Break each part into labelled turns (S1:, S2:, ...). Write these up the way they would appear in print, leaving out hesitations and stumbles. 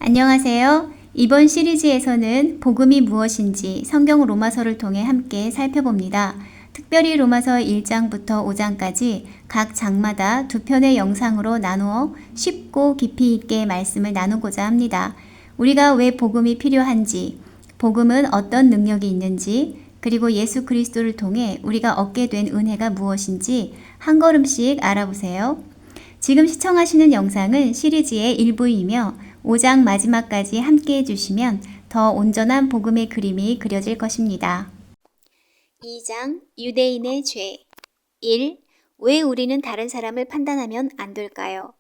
S1: 안녕하세요. 이번 시리즈에서는 복음이 무엇인지 성경 로마서를 통해 함께 살펴봅니다. 특별히 로마서 1장부터 5장까지 각 장마다 두 편의 영상으로 나누어 쉽고 깊이 있게 말씀을 나누고자 합니다. 우리가 왜 복음이 필요한지, 복음은 어떤 능력이 있는지, 그리고 예수 그리스도를 통해 우리가 얻게 된 은혜가 무엇인지 한 걸음씩 알아보세요. 지금 시청하시는 영상은 시리즈의 일부이며 5장 마지막까지 함께 해주시면 더 온전한 복음의 그림이 그려질 것입니다. 2장 유대인의 죄 1. 왜 우리는 다른 사람을 판단하면 안 될까요?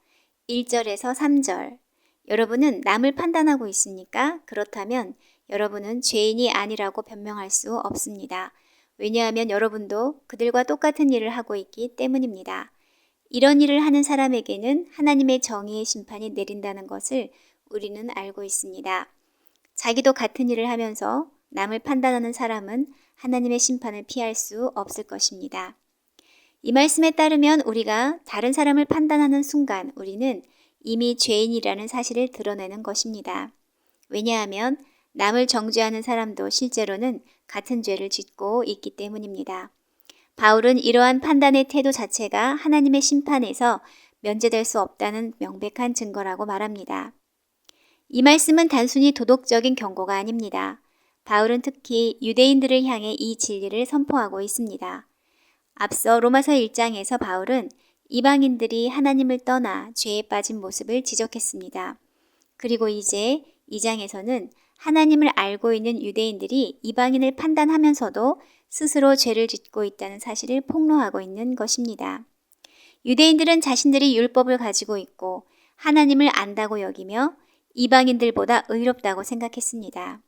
S1: 1절에서 3절 여러분은 남을 판단하고 있습니까? 그렇다면 여러분은 죄인이 아니라고 변명할 수 없습니다. 왜냐하면 여러분도 그들과 똑같은 일을 하고 있기 때문입니다. 이런 일을 하는 사람에게는 하나님의 정의의 심판이 내린다는 것을 우리는 알고 있습니다. 자기도 같은 일을 하면서 남을 판단하는 사람은 하나님의 심판을 피할 수 없을 것입니다. 이 말씀에 따르면 우리가 다른 사람을 판단하는 순간 우리는 이미 죄인이라는 사실을 드러내는 것입니다. 왜냐하면 남을 정죄하는 사람도 실제로는 같은 죄를 짓고 있기 때문입니다. 바울은 이러한 판단의 태도 자체가 하나님의 심판에서 면제될 수 없다는 명백한 증거라고 말합니다. 이 말씀은 단순히 도덕적인 경고가 아닙니다. 바울은 특히 유대인들을 향해 이 진리를 선포하고 있습니다. 앞서 로마서 1장에서 바울은 이방인들이 하나님을 떠나 죄에 빠진 모습을 지적했습니다. 그리고 이제 2장에서는 하나님을 알고 있는 유대인들이 이방인을 판단하면서도 스스로 죄를 짓고 있다는 사실을 폭로하고 있는 것입니다. 유대인들은 자신들이 율법을 가지고 있고 하나님을 안다고 여기며 이방인들보다 의롭다고 생각했습니다.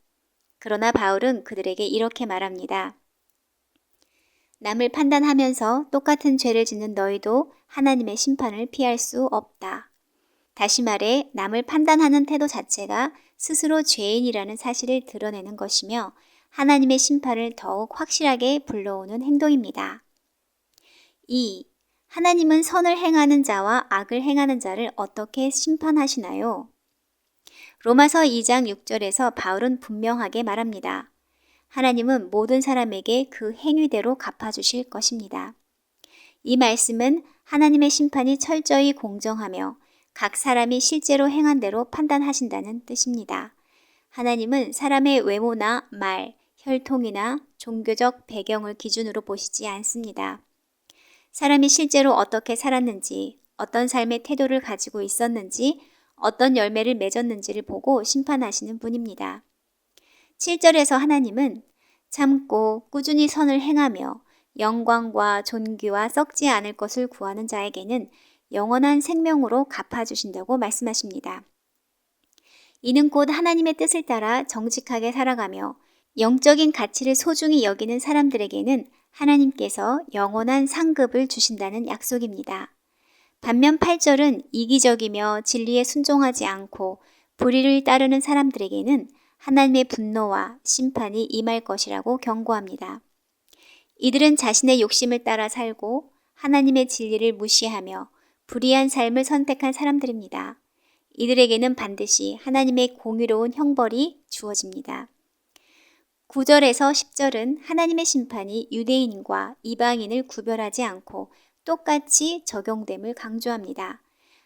S1: 그러나 바울은 그들에게 이렇게 말합니다. 남을 판단하면서 똑같은 죄를 짓는 너희도 하나님의 심판을 피할 수 없다. 다시 말해 남을 판단하는 태도 자체가 스스로 죄인이라는 사실을 드러내는 것이며 하나님의 심판을 더욱 확실하게 불러오는 행동입니다. 2. 하나님은 선을 행하는 자와 악을 행하는 자를 어떻게 심판하시나요? 로마서 2장 6절에서 바울은 분명하게 말합니다. 하나님은 모든 사람에게 그 행위대로 갚아주실 것입니다. 이 말씀은 하나님의 심판이 철저히 공정하며 각 사람이 실제로 행한 대로 판단하신다는 뜻입니다. 하나님은 사람의 외모나 말, 혈통이나 종교적 배경을 기준으로 보시지 않습니다. 사람이 실제로 어떻게 살았는지, 어떤 삶의 태도를 가지고 있었는지, 어떤 열매를 맺었는지를 보고 심판하시는 분입니다. 7절에서 하나님은 참고 꾸준히 선을 행하며 영광과 존귀와 썩지 않을 것을 구하는 자에게는 영원한 생명으로 갚아주신다고 말씀하십니다. 이는 곧 하나님의 뜻을 따라 정직하게 살아가며 영적인 가치를 소중히 여기는 사람들에게는 하나님께서 영원한 상급을 주신다는 약속입니다. 반면 8절은 이기적이며 진리에 순종하지 않고 불의를 따르는 사람들에게는 하나님의 분노와 심판이 임할 것이라고 경고합니다. 이들은 자신의 욕심을 따라 살고 하나님의 진리를 무시하며 불의한 삶을 선택한 사람들입니다. 이들에게는 반드시 하나님의 공의로운 형벌이 주어집니다. 9절에서 10절은 하나님의 심판이 유대인과 이방인을 구별하지 않고 똑같이 적용됨을 강조합니다.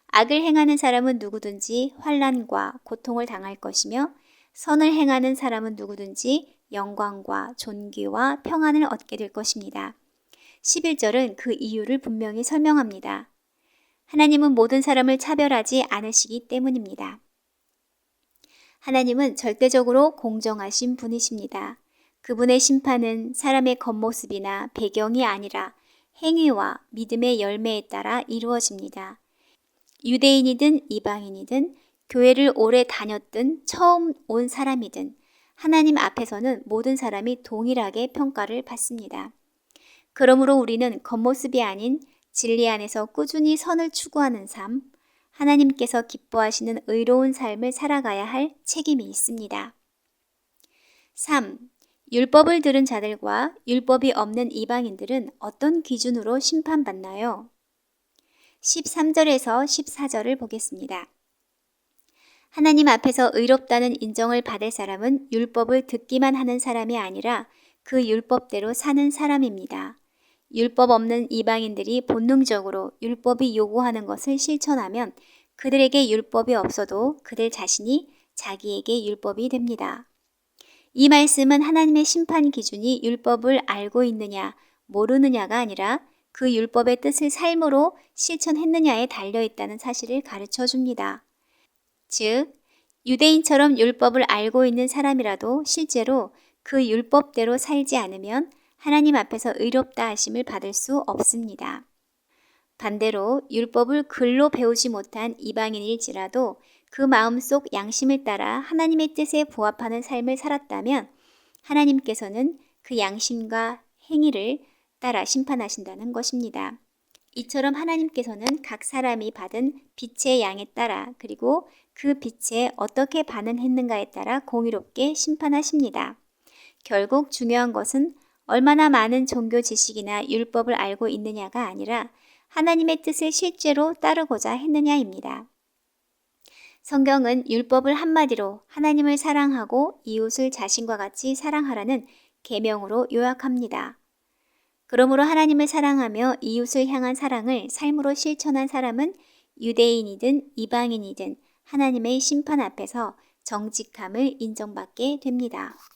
S1: 악을 행하는 사람은 누구든지 환난과 고통을 당할 것이며 선을 행하는 사람은 누구든지 영광과 존귀와 평안을 얻게 될 것입니다. 11절은 그 이유를 분명히 설명합니다. 하나님은 모든 사람을 차별하지 않으시기 때문입니다. 하나님은 절대적으로 공정하신 분이십니다. 그분의 심판은 사람의 겉모습이나 배경이 아니라 행위와 믿음의 열매에 따라 이루어집니다. 유대인이든 이방인이든 교회를 오래 다녔든 처음 온 사람이든 하나님 앞에서는 모든 사람이 동일하게 평가를 받습니다. 그러므로 우리는 겉모습이 아닌 진리 안에서 꾸준히 선을 추구하는 삶, 하나님께서 기뻐하시는 의로운 삶을 살아가야 할 책임이 있습니다. 3. 율법을 들은 자들과 율법이 없는 이방인들은 어떤 기준으로 심판받나요? 13절에서 14절을 보겠습니다. 하나님 앞에서 의롭다는 인정을 받을 사람은 율법을 듣기만 하는 사람이 아니라 그 율법대로 사는 사람입니다. 율법 없는 이방인들이 본능적으로 율법이 요구하는 것을 실천하면 그들에게 율법이 없어도 그들 자신이 자기에게 율법이 됩니다. 이 말씀은 하나님의 심판 기준이 율법을 알고 있느냐, 모르느냐가 아니라 그 율법의 뜻을 삶으로 실천했느냐에 달려 있다는 사실을 가르쳐 줍니다. 즉, 유대인처럼 율법을 알고 있는 사람이라도 실제로 그 율법대로 살지 않으면 하나님 앞에서 의롭다 하심을 받을 수 없습니다. 반대로 율법을 글로 배우지 못한 이방인일지라도 그 마음속 양심을 따라 하나님의 뜻에 부합하는 삶을 살았다면 하나님께서는 그 양심과 행위를 따라 심판하신다는 것입니다. 이처럼 하나님께서는 각 사람이 받은 빛의 양에 따라 그리고 그 빛에 어떻게 반응했는가에 따라 공의롭게 심판하십니다. 결국 중요한 것은 얼마나 많은 종교 지식이나 율법을 알고 있느냐가 아니라 하나님의 뜻을 실제로 따르고자 했느냐입니다. 성경은 율법을 한마디로 하나님을 사랑하고 이웃을 자신과 같이 사랑하라는 계명으로 요약합니다. 그러므로 하나님을 사랑하며 이웃을 향한 사랑을 삶으로 실천한 사람은 유대인이든 이방인이든 하나님의 심판 앞에서 정직함을 인정받게 됩니다.